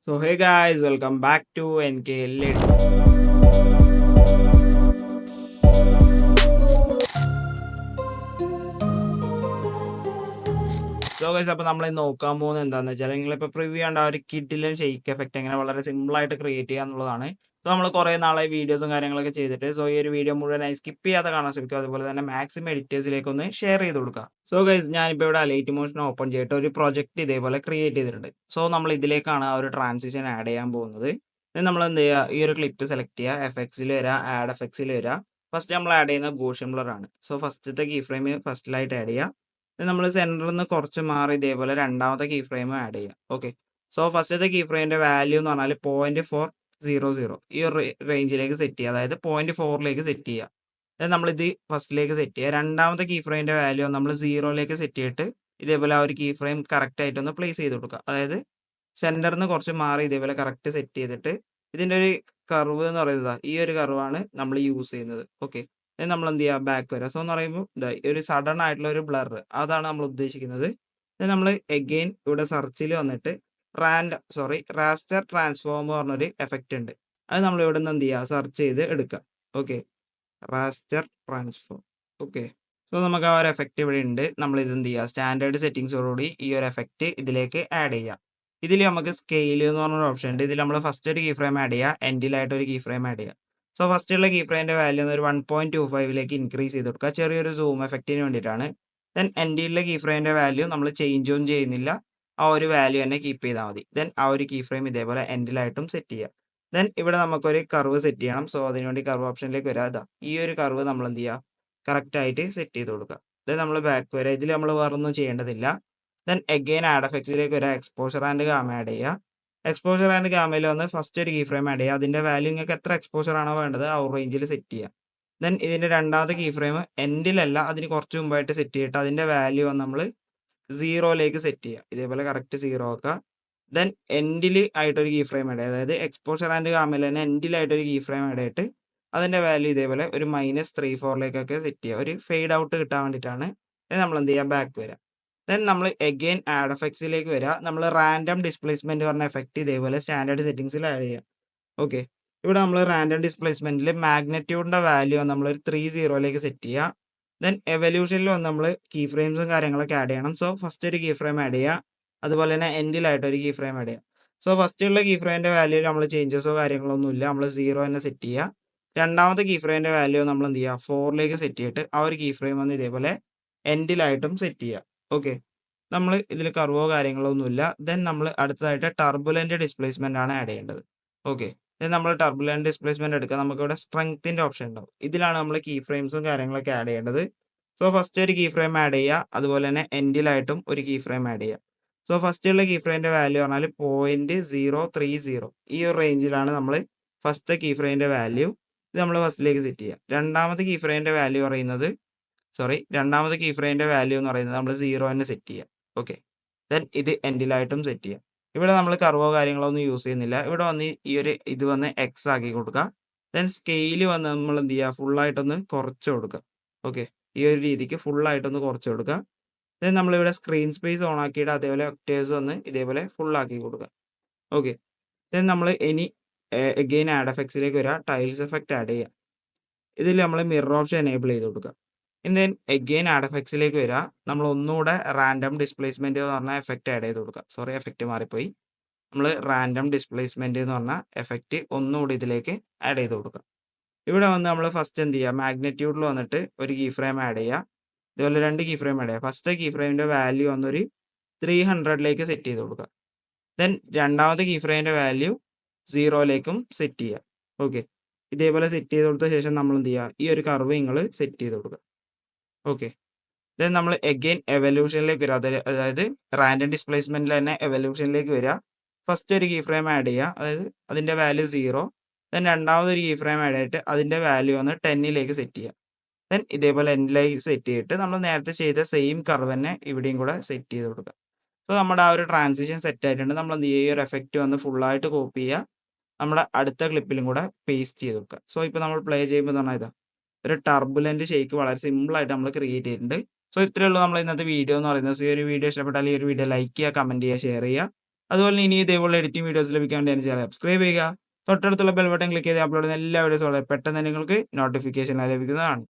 So hey guys, welcome back to NK Lit. So guys അപ്പോൾ നമ്മൾ നോക്കാൻ പോകുന്നത് എന്താണെന്ന് വെച്ചാൽ നിങ്ങളിപ്പോൾ പ്രിവ്യൂ കണ്ട ആ ഒരു കിഡിലും ഷെയ്ക്ക് എഫക്റ്റ് എങ്ങനെ വളരെ സിമ്പിൾ ആയിട്ട് ക്രിയേറ്റ് ചെയ്യുക എന്നുള്ളതാണ്. സോ നമ്മൾ കുറേ നാളായി വീഡിയോസും കാര്യങ്ങളൊക്കെ ചെയ്തിട്ട് സോ ഈ ഒരു വീഡിയോ മുഴുവനായി സ്കിപ്പ് ചെയ്യാതെ കാണാൻ ശ്രമിക്കുക. അതുപോലെ തന്നെ മാക്സിമം എഡിറ്റേഴ്സിലേക്ക് ഒന്ന് ഷെയർ ചെയ്ത് കൊടുക്കുക. സോ ഗൈസ് ഞാനിപ്പോൾ ഇവിടെ ലൈറ്റ് മോഷൻ ഓപ്പൺ ചെയ്തിട്ട് ഒരു പ്രൊജക്റ്റ് ഇതേപോലെ ക്രിയേറ്റ് ചെയ്തിട്ടുണ്ട്. സോ നമ്മൾ ഇതിലേക്കാണ് ആ ഒരു ട്രാൻസിഷൻ ആഡ് ചെയ്യാൻ പോകുന്നത്. നമ്മൾ എന്ത് ചെയ്യുക, ഈ ഒരു ക്ലിപ്പ് സെലക്ട് ചെയ്യുക, എഫക്ട്സിൽ വരിക, ആഡ് എഫക്ട്സിൽ വരിക. ഫസ്റ്റ് നമ്മൾ ആഡ് ചെയ്യുന്ന ഗോഷൻ ബ്ലർ ആണ്. സോ ഫസ്റ്റത്തെ കീ ഫ്രെയിം ഫസ്റ്റിലായിട്ട് ആഡ് ചെയ്യുക. നമ്മൾ സെന്ററിൽ നിന്ന് കുറച്ച് മാറി ഇതേപോലെ രണ്ടാമത്തെ കീ ഫ്രെയിം ആഡ് ചെയ്യാം. ഓക്കെ, സോ ഫസ്റ്റത്തെ കീ ഫ്രെയിമിന്റെ വാല്യൂ എന്ന് പറഞ്ഞാൽ 0.400 ഈ ഒരു റേഞ്ചിലേക്ക് സെറ്റ് ചെയ്യുക, അതായത് 0.4ലേക്ക് സെറ്റ് ചെയ്യുക. അതായത് നമ്മളിത് ഫസ്റ്റിലേക്ക് സെറ്റ് ചെയ്യുക. രണ്ടാമത്തെ കീ ഫ്രെയിമിന്റെ വാല്യൂ നമ്മൾ 0ലേക്ക് സെറ്റ് ചെയ്തിട്ട് ഇതേപോലെ ആ ഒരു കീ ഫ്രെയിം കറക്റ്റ് ആയിട്ട് ഒന്ന് പ്ലേസ് ചെയ്ത് കൊടുക്കുക. അതായത് സെന്ററിൽ നിന്ന് കുറച്ച് മാറി ഇതേപോലെ കറക്റ്റ് സെറ്റ് ചെയ്തിട്ട് ഇതിന്റെ ഒരു കർവ് എന്ന് പറയുന്നത് ഈ ഒരു കർവാണ് നമ്മൾ യൂസ് ചെയ്യുന്നത്. ഓക്കെ, നമ്മൾ എന്ത് ചെയ്യുക, ബാക്ക് വരിക. സോ എന്ന് പറയുമ്പോൾ ഇതാ ഈ ഒരു സഡൻ ആയിട്ടുള്ള ഒരു ബ്ലർ, അതാണ് നമ്മൾ ഉദ്ദേശിക്കുന്നത്. നമ്മൾ എഗെയിൻ ഇവിടെ സെർച്ചിൽ വന്നിട്ട് റാസ്റ്റർ ട്രാൻസ്ഫോം എന്ന് പറഞ്ഞൊരു എഫക്റ്റ് ഉണ്ട്. അത് നമ്മൾ ഇവിടെ നിന്ന് എന്ത് ചെയ്യുക, സെർച്ച് ചെയ്ത് എടുക്കുക. Okay, raster transform. Okay, so നമുക്ക് ആ ഒരു എഫക്റ്റ് ഇവിടെ ഉണ്ട്. നമ്മൾ ഇത് എന്ത് ചെയ്യുക, സ്റ്റാൻഡേർഡ് സെറ്റിംഗ്സോടുകൂടി ഈ ഒരു എഫക്റ്റ് ഇതിലേക്ക് ആഡ് ചെയ്യാം. ഇതിൽ നമുക്ക് സ്കെയിൽ എന്ന് പറഞ്ഞൊരു ഓപ്ഷൻ ഉണ്ട്. ഇതിൽ നമ്മൾ ഫസ്റ്റ് ഒരു കീ ഫ്രെയിം ആഡ് ചെയ്യുക, എൻഡിലായിട്ട് ഒരു കീ ഫ്രെയിം ആഡ് ചെയ്യുക. സോ ഫസ്റ്റുള്ള കീ ഫ്രെയിമിന്റെ വാല്യൂ ഒരു 1.25ലേക്ക് ഇൻക്രീസ് ചെയ്ത് കൊടുക്കുക, ചെറിയൊരു സൂം എഫക്റ്റിന് വേണ്ടിയിട്ടാണ്. ദെൻ എൻഡിലെ കീ ഫ്രെയിമിന്റെ വാല്യൂ നമ്മൾ ചേഞ്ച് ഒന്നും ചെയ്യുന്നില്ല, ആ ഒരു വാല്യൂ തന്നെ കീപ്പ് ചെയ്താൽ മതി. ദെൻ ആ ഒരു കീ ഫ്രെയിം ഇതേപോലെ എൻഡിലായിട്ടും സെറ്റ് ചെയ്യുക. ദെൻ ഇവിടെ നമുക്കൊരു കർവ് സെറ്റ് ചെയ്യണം. സോ അതിനുവേണ്ടി കർവ് ഓപ്ഷനിലേക്ക് വരാതെ ഈ ഒരു കർവ് നമ്മൾ എന്ത് ചെയ്യുക, കറക്റ്റ് ആയിട്ട് സെറ്റ് ചെയ്ത് കൊടുക്കുക. ദെൻ നമ്മൾ ബാക്ക് വരിക. ഇതിൽ നമ്മൾ വേറൊന്നും ചെയ്യേണ്ടതില്ല. ദെൻ അഗെയിൻ ആഡ് എഫക്ട്സിലേക്ക് വരിക, എക്സ്പോഷർ ആൻഡ് ഗാമ ആഡ് ചെയ്യുക. എക്സ്പോഷർ ആൻഡ് ഗാമയിൽ വന്ന് ഫസ്റ്റ് ഒരു കീ ഫ്രെയിം ആഡ് ചെയ്യുക. അതിന്റെ വാല്യൂ നിങ്ങൾക്ക് എത്ര എക്സ്പോഷർ ആണോ വേണ്ടത് ആ ഒരു റേഞ്ചിൽ സെറ്റ് ചെയ്യുക. ദെൻ ഇതിന്റെ രണ്ടാമത്തെ കീ ഫ്രെയിം എൻഡിലല്ല, അതിന് കുറച്ച് മുമ്പായിട്ട് സെറ്റ് ചെയ്തിട്ട് അതിന്റെ വാല്യൂ നമ്മൾ 0ലേക്ക് സെറ്റ് ചെയ്യുക. ഇതേപോലെ കറക്റ്റ് 0 ആക്കുക. ദെൻ എൻഡിൽ ആയിട്ടൊരു കീ ഫ്രെയിം ആഡ് ചെയ്യുക, അതായത് എക്സ്പോഷർ ആൻഡ് ഗാമയിൽ തന്നെ എൻഡിലായിട്ടൊരു കീ ഫ്രെയിം ആഡ് ചെയ്തിട്ട് അതിന്റെ വാല്യൂ ഇതേപോലെ ഒരു -34ലേക്കൊക്കെ സെറ്റ് ചെയ്യുക. ഒരു ഫെയ്ഡ് ഔട്ട് കിട്ടാൻ വേണ്ടിയിട്ടാണ്. നമ്മൾ എന്ത് ചെയ്യുക, ബാക്ക് വരിക. ദെൻ നമ്മൾ അഗെയിൻ ആഡ് എഫക്ട്സിലേക്ക് വരിക. നമ്മൾ റാൻഡം ഡിസ്പ്ലേസ്മെന്റ് പറഞ്ഞ എഫക്റ്റ് ഇതേപോലെ സ്റ്റാൻഡേർഡ് സെറ്റിംഗ്സിൽ ആഡ് ചെയ്യുക. ഓക്കെ, ഇവിടെ നമ്മൾ റാൻഡം ഡിസ്പ്ലേസ്മെന്റിൽ മാഗ്നറ്റ്യൂഡിന്റെ വാല്യൂ നമ്മൾ ഒരു 30ലേക്ക് സെറ്റ് ചെയ്യുക. ദെൻ എവല്യൂഷനിൽ വന്ന് നമ്മൾ കീ ഫ്രെയിംസും കാര്യങ്ങളൊക്കെ ആഡ് ചെയ്യണം. സോ ഫസ്റ്റ് ഒരു കീ ഫ്രെയിം ആഡ് ചെയ്യുക, അതുപോലെ തന്നെ എൻഡിലായിട്ട് ഒരു കീ ഫ്രെയിം ആഡ് ചെയ്യുക. സോ ഫസ്റ്റ് ഉള്ള കീ ഫ്രെയിമിന്റെ വാല്യൂ നമ്മൾ ചേഞ്ചസോ കാര്യങ്ങളൊന്നും ഇല്ല, നമ്മൾ 0 തന്നെ സെറ്റ് ചെയ്യുക. രണ്ടാമത്തെ കീ ഫ്രെയിമിന്റെ വാല്യൂ നമ്മൾ എന്ത് ചെയ്യുക, 4ലേക്ക് സെറ്റ് ചെയ്തിട്ട് ആ ഒരു കീ ഫ്രെയിം വന്ന് ഇതേപോലെ എൻഡിലായിട്ടും സെറ്റ് ചെയ്യുക. ഓക്കെ, നമ്മൾ ഇതിൽ കർവോ കാര്യങ്ങളോ ഒന്നുമില്ല. ദെൻ നമ്മൾ അടുത്തതായിട്ട് ടർബുലന്റ് ഡിസ്പ്ലേസ്മെന്റ് ആണ് ആഡ് ചെയ്യേണ്ടത്. ഓക്കെ, ദെൻ നമ്മൾ ടർബുലന്റ് ഡിസ്പ്ലേസ്മെന്റ് എടുക്കുക. നമുക്ക് ഇവിടെ സ്ട്രെങ്ത്തിന്റെ ഓപ്ഷൻ ഉണ്ടാവും. ഇതിലാണ് നമ്മൾ കീ ഫ്രെയിംസും കാര്യങ്ങളൊക്കെ ആഡ് ചെയ്യേണ്ടത്. സോ ഫസ്റ്റ് ഒരു കീ ഫ്രെയിം ആഡ് ചെയ്യുക, അതുപോലെ തന്നെ എൻഡിലായിട്ടും ഒരു കീ ഫ്രെയിം ആഡ് ചെയ്യുക. സോ ഫസ്റ്റ് ഉള്ള കീ ഫ്രെയിമിന്റെ വാല്യൂ പറഞ്ഞാൽ 0.030 ഈ ഒരു റേഞ്ചിലാണ് നമ്മൾ ഫസ്റ്റ് കീ ഫ്രെയിമിന്റെ വാല്യൂ. ഇത് നമ്മൾ ഫസ്റ്റിലേക്ക് സെറ്റ് ചെയ്യുക. രണ്ടാമത്തെ കീ ഫ്രെയിമിന്റെ വാല്യൂ പറയുന്നത് രണ്ടാമത്തെ കീ ഫ്രെയിമിന്റെ വാല്യൂ എന്ന് പറയുന്നത് നമ്മൾ 0 തന്നെ സെറ്റ് ചെയ്യുക. ഓക്കെ, ദെൻ ഇത് എൻഡിലായിട്ടും സെറ്റ് ചെയ്യുക. ഇവിടെ നമ്മൾ കർവോ കാര്യങ്ങളോ ഒന്നും യൂസ് ചെയ്യുന്നില്ല. ഇവിടെ വന്ന് ഈ ഒരു ഇത് വന്ന് എക്സ് ആക്കി കൊടുക്കുക. ദെൻ സ്കെയിൽ വന്ന് നമ്മൾ എന്ത് ചെയ്യുക, ഫുള്ളായിട്ടൊന്ന് കുറച്ച് കൊടുക്കുക. ഓക്കെ, ഈ ഒരു രീതിക്ക് ഫുള്ളായിട്ടൊന്ന് കുറച്ച് കൊടുക്കുക. ദെൻ നമ്മളിവിടെ സ്ക്രീൻ സ്പേസ് ഓൺ ആക്കിയിട്ട് അതേപോലെ ഒക്ടേഴ്സ് വന്ന് ഇതേപോലെ ഫുള്ളാക്കി കൊടുക്കുക. ഓക്കെ, ദെൻ നമ്മൾ ഇനി അഗെയിൻ ആഡ് എഫക്ട്സിലേക്ക് വരിക, ടൈൽസ് എഫക്റ്റ് ആഡ് ചെയ്യുക. ഇതിൽ നമ്മൾ മിറർ ഓപ്ഷൻ എനേബിൾ ചെയ്ത് കൊടുക്കുക. ദെൻ അഗെയിൻ ആഡ് എഫക്ട്സിലേക്ക് വരിക. നമ്മൾ ഒന്നുകൂടെ റാൻഡം ഡിസ്പ്ലേസ്മെന്റ് എന്ന് പറഞ്ഞ എഫക്റ്റ് ആഡ് ചെയ്ത് കൊടുക്കുക. എഫക്റ്റ് മാറിപ്പോയി. നമ്മൾ റാൻഡം ഡിസ്പ്ലേസ്മെന്റ് എന്ന് പറഞ്ഞ എഫക്റ്റ് ഒന്നുകൂടി ഇതിലേക്ക് ആഡ് ചെയ്ത് കൊടുക്കുക. ഇവിടെ വന്ന് നമ്മൾ ഫസ്റ്റ് എന്ത് ചെയ്യുക, മാഗ്നറ്റ്യൂഡിൽ വന്നിട്ട് ഒരു കീ ഫ്രെയിം ആഡ് ചെയ്യുക. ഇതുപോലെ രണ്ട് കീ ഫ്രെയിം ആഡ് ചെയ്യുക. ഫസ്റ്റ് കീ ഫ്രെയിമിന്റെ വാല്യൂ വന്നൊരു 300ലേക്ക് സെറ്റ് ചെയ്ത് കൊടുക്കുക. ദെൻ രണ്ടാമത്തെ കീ ഫ്രെയിമിന്റെ വാല്യൂ 0ലേക്കും സെറ്റ് ചെയ്യുക. ഓക്കെ, ഇതേപോലെ സെറ്റ് ചെയ്ത് കൊടുത്ത ശേഷം നമ്മൾ എന്ത് ചെയ്യുക, ഈ ഒരു കർവ് നിങ്ങൾ സെറ്റ് ചെയ്ത് കൊടുക്കുക. ഓക്കെ, ദെൻ നമ്മൾ അഗെയിൻ എവല്യൂഷനിലേക്ക് വരിക. അതായത് റാൻഡം ഡിസ്പ്ലേസ്മെന്റിൽ തന്നെ എവല്യൂഷനിലേക്ക് വരിക. ഫസ്റ്റ് ഒരു കീ ഫ്രെയിം ആഡ് ചെയ്യുക, അതായത് അതിന്റെ വാല്യൂ 0. ദെൻ രണ്ടാമത് ഒരു കീ ഫ്രെയിം ആഡ് ചെയ്തിട്ട് അതിന്റെ വാല്യൂ വന്ന് 10ലേക്ക് സെറ്റ് ചെയ്യുക. ദെൻ ഇതേപോലെ എൻഡിലേക്ക് സെറ്റ് ചെയ്തിട്ട് നമ്മൾ നേരത്തെ ചെയ്ത സെയിം കർവ് തന്നെ ഇവിടെയും കൂടെ സെറ്റ് ചെയ്ത് കൊടുക്കുക. സോ നമ്മുടെ ആ ഒരു ട്രാൻസിഷൻ സെറ്റ് ആയിട്ടുണ്ട്. നമ്മൾ എന്ത് ചെയ്യുക, ഈ ഒരു എഫക്റ്റ് വന്ന് ഫുള്ളായിട്ട് കോപ്പി ചെയ്യുക, നമ്മുടെ അടുത്ത ക്ലിപ്പിലും കൂടെ പേസ്റ്റ് ചെയ്ത് വെക്കുക. സോ ഇപ്പോൾ നമ്മൾ പ്ലേ ചെയ്യുമ്പോൾ എന്ന് പറഞ്ഞാൽ ഇതാ ഒരു ടർബുലന്റ് ഷേക്ക് വളരെ സിമ്പിൾ ആയിട്ട് നമ്മൾ ക്രിയേറ്റ് ചെയ്തിട്ടുണ്ട്. സോ ഇത്രയേ ഉള്ളൂ നമ്മൾ ഇന്നത്തെ വീഡിയോ എന്ന് പറയുന്നത്. സോ ഈ ഒരു വീഡിയോ ഇഷ്ടപ്പെട്ടാൽ ഈ ഒരു വീഡിയോ ലൈക്ക് ചെയ്യുക, കമന്റ് ചെയ്യുക, ഷെയർ ചെയ്യുക. അതുപോലെ തന്നെ ഇനി ഇതേപോലെ എഡിറ്റിംഗ് വീഡിയോസ് ലഭിക്കാൻ വേണ്ടി ചാനൽ സബ്സ്ക്രൈബ് ചെയ്യുക. തൊട്ടടുത്തുള്ള ബെൽ ബട്ടൺ ക്ലിക്ക് ചെയ്ത് അപ്ലോഡ് ചെയ്യുന്ന എല്ലാ വീഡിയോസും വളരെ പെട്ടെന്ന് നിങ്ങൾക്ക് നോട്ടിഫിക്കേഷനായി ലഭിക്കുന്നതാണ്.